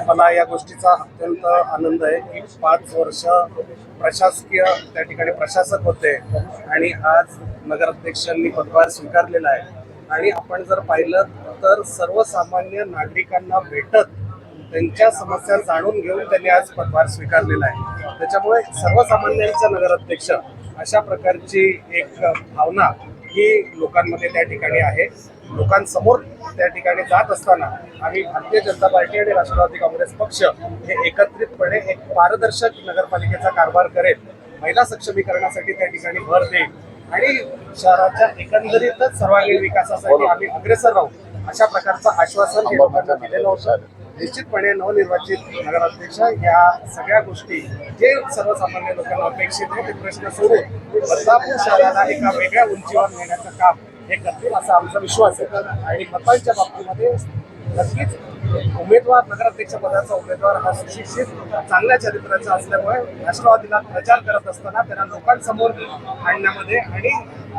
मला या गोष्टीचा अत्यंत आनंद आहे की 5 वर्ष प्रशासकीय त्या ठिकाणी प्रशासक होते आणि आज नगराध्यक्षांनी पदभार स्वीकारलेला आहे. आणि आपण जर पाहिलं तर सर्वसामान्य नागरिकांना भेटत त्यांच्या समस्या जाणून घेऊन त्यांनी आज पदभार स्वीकारलेला आहे. त्याच्यामुळे सर्वसामान्यांचा नगराध्यक्ष अशा प्रकारची एक भावना ही लोकांमध्ये त्या ठिकाणी आहे. लोकांसमोर त्या ठिकाणी जात असताना आम्ही भारतीय जनता पार्टी आणि राष्ट्रवादी काँग्रेस पक्ष हे एकत्रितपणे एक पारदर्शक नगरपालिकेचा कारभार करेल, महिला सक्षमीकरणासाठी त्या ठिकाणी भर देईल आणि शहराच्या एकंदरीतच सर्वांगीण विकासासाठी आम्ही अग्रेसर राहू, अशा प्रकारचं आश्वासन हे लोकांना दिलेलं होतं. निश्चितपणे नवनिर्वाचित नगराध्यक्ष या सगळ्या गोष्टी जे सर्वसामान्य लोकांना अपेक्षित आहे ते प्रश्न सोडून बदलापूर शहराला एका वेगळ्या उंचीवर नेण्याचं काम हे करतील असा आमचा विश्वास आहे. आणि मतांच्या बाबतीमध्ये नक्कीच उमेदवार नगराध्यक्ष पदाचा उमेदवार हा सुशिक्षित चांगल्या चरित्राचा असल्यामुळे राष्ट्रवादीला प्रचार करत असताना त्यांना लोकांसमोर आणण्यामध्ये आणि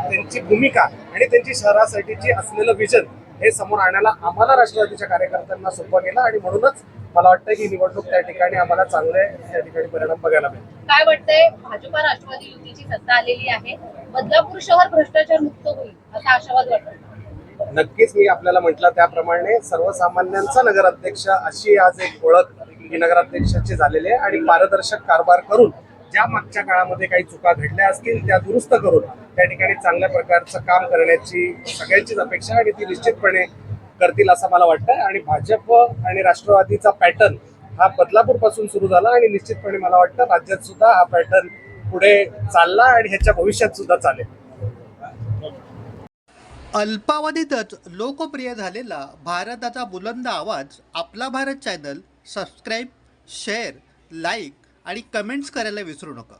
त्यांची भूमिका आणि त्यांची शहरासाठीची असलेलं विजन हे समोर आणायला आम्हाला राष्ट्रवादीच्या कार्यकर्त्यांना सोपं गेलं आणि म्हणूनच मला वाटतं की निवडणूक त्या ठिकाणी आम्हाला चांगले त्या ठिकाणी परिणाम बघायला मिळेल. काय वाटतंय, भाजपा राष्ट्रवादी युतीची सत्ता आलेली आहे, बदलापूर शहर भ्रष्टाचार मुक्त होईल असा आशावाद वाटतो? नक्कीच मी आपल्याला म्हटलं त्याप्रमाणे सर्वसामान्यांचा नगराध्यक्ष अशी आज एक ओळख ही नगराध्यक्षाची झालेली आहे आणि पारदर्शक कारभार करून ज्या मागच्या काळामध्ये काही चुका घडल्या असतील त्या दुरुस्त करून त्या ठिकाणी चांगल्या प्रकारचं काम करण्याची सगळ्यांचीच अपेक्षा आणि ती निश्चितपणे करतील असं मला वाटतं. आणि भाजप आणि राष्ट्रवादीचा पॅटर्न हा बदलापूर पासून सुरू झाला आणि निश्चितपणे मला वाटतं राज्यात सुद्धा हा पॅटर्न पुढे चालला आणि ह्याच्या भविष्यात सुद्धा चालेल. अल्पावधीतच लोकप्रिय झालेला भारताचा बुलंद आवाज आपला Bharat channel subscribe, share, like आणि कमेंट्स करायला विसरू नका.